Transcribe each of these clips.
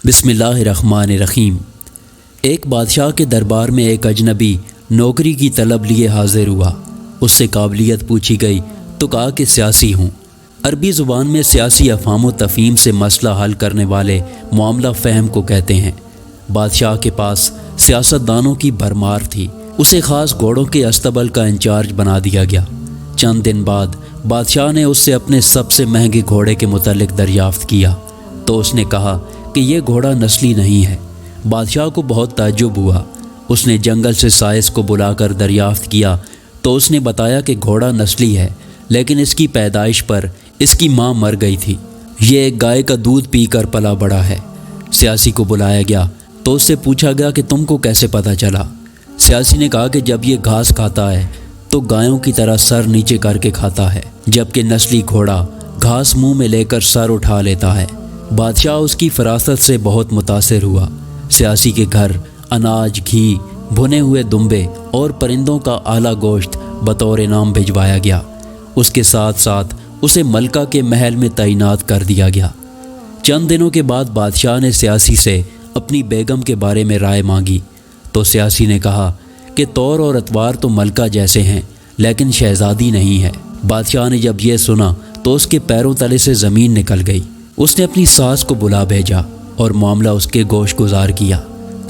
बिस्मिल्लाहिर्रहमानिर्रहीम। एक बादशाह के दरबार में एक अजनबी नौकरी की तलब लिए हाजिर हुआ। उससे काबिलियत पूछी गई तो कहा कि सियासी हूँ। अरबी ज़ुबान में सियासी अफ़हाम व तफ़हीम से मसला हल करने वाले मामला फ़हम को कहते हैं। बादशाह के पास सियासतदानों की भरमार थी। उसे ख़ास घोड़ों के अस्तबल का इंचार्ज बना दिया गया। चंद दिन बाद बादशाह ने उससे अपने सबसे महंगे घोड़े के मुतल्लिक दरियाफ़्त किया तो उसने कहा कि यह घोड़ा नस्ली नहीं है। बादशाह को बहुत ताज्जुब हुआ। उसने जंगल से साइस को बुलाकर दरियाफ़्त किया तो उसने बताया कि घोड़ा नस्ली है, लेकिन इसकी पैदाइश पर इसकी माँ मर गई थी। ये एक गाय का दूध पीकर पला बड़ा है। सियासी को बुलाया गया तो उससे पूछा गया कि तुमको कैसे पता चला। सियासी ने कहा कि जब ये घास खाता है तो गायों की तरह सर नीचे करके खाता है, जबकि नस्ली घोड़ा घास मुंह में लेकर सर उठा लेता है। बादशाह उसकी फरासत से बहुत मुतासिर हुआ। सियासी के घर अनाज, घी, भुने हुए दुम्बे और परिंदों का आला गोश्त बतौर इनाम भिजवाया गया। उसके साथ साथ उसे मलका के महल में तैनात कर दिया गया। चंद दिनों के बाद बादशाह ने सियासी से अपनी बेगम के बारे में राय मांगी तो सियासी ने कहा कि तौर और अतवार तो मलका जैसे हैं, लेकिन शहजादी नहीं है। बादशाह ने जब यह सुना तो उसके पैरों तले से ज़मीन निकल गई। उसने अपनी सास को बुला भेजा और मामला उसके गोश गुजार किया।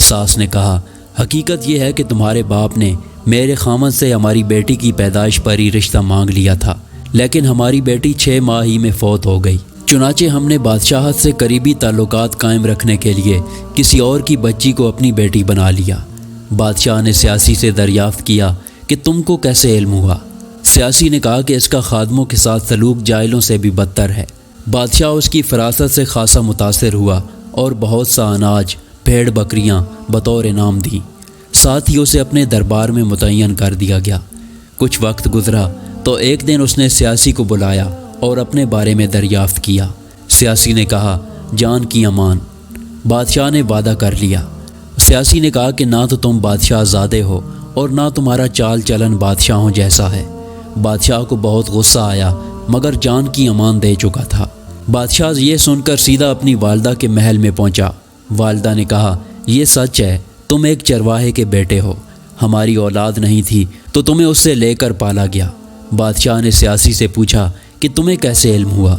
सास ने कहा, हकीकत यह है कि तुम्हारे बाप ने मेरे खामद से हमारी बेटी की पैदाइश पर ही रिश्ता मांग लिया था, लेकिन हमारी बेटी 6 माह ही में फौत हो गई। चुनाचे हमने बादशाहत से करीबी ताल्लुकात कायम रखने के लिए किसी और की बच्ची को अपनी बेटी बना लिया। बादशाह ने सियासी से दरियाफ्त किया कि तुमको कैसे इल्म हुआ। सियासी ने कहा कि इसका खादमों के साथ सलूक जाहिलों से भी बदतर है। बादशाह उसकी फरासत से खासा मुतासिर हुआ और बहुत सा अनाज, भेड़ बकरियां बतौर इनाम दी। साथ ही उसे अपने दरबार में मुतय्यन कर दिया गया। कुछ वक्त गुजरा तो एक दिन उसने सियासी को बुलाया और अपने बारे में दरियाफ्त किया। सियासी ने कहा, जान की अमान। बादशाह ने वादा कर लिया। सियासी ने कहा कि ना तो तुम बादशाह ज़ादे हो और ना तुम्हारा चाल चलन बादशाहों जैसा है। बादशाह को बहुत गुस्सा आया, मगर जान की अमान दे चुका था। बादशाह ये सुनकर सीधा अपनी वालदा के महल में पहुंचा। वालदा ने कहा, यह सच है, तुम एक चरवाहे के बेटे हो। हमारी औलाद नहीं थी तो तुम्हें उससे लेकर पाला गया। बादशाह ने सियासी से पूछा कि तुम्हें कैसे इल्म हुआ।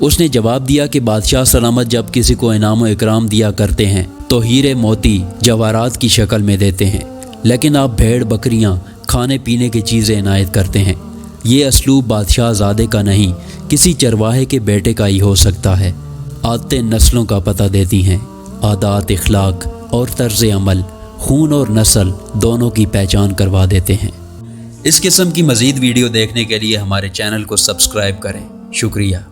उसने जवाब दिया कि बादशाह सलामत जब किसी को इनाम व इकराम दिया करते हैं तो हीरे मोती जवाहरात की शक्ल में देते हैं, लेकिन आप भेड़ बकरियां, खाने पीने की चीज़ें इनायत करते हैं। ये असलूब बादशाह ज़ादे का नहीं, किसी चरवाहे के बेटे का ही हो सकता है। आदतें नस्लों का पता देती हैं। आदात, इखलाक और तर्ज़ अमल खून और नस्ल दोनों की पहचान करवा देते हैं। इस किस्म की मज़ीद वीडियो देखने के लिए हमारे चैनल को सब्सक्राइब करें। शुक्रिया।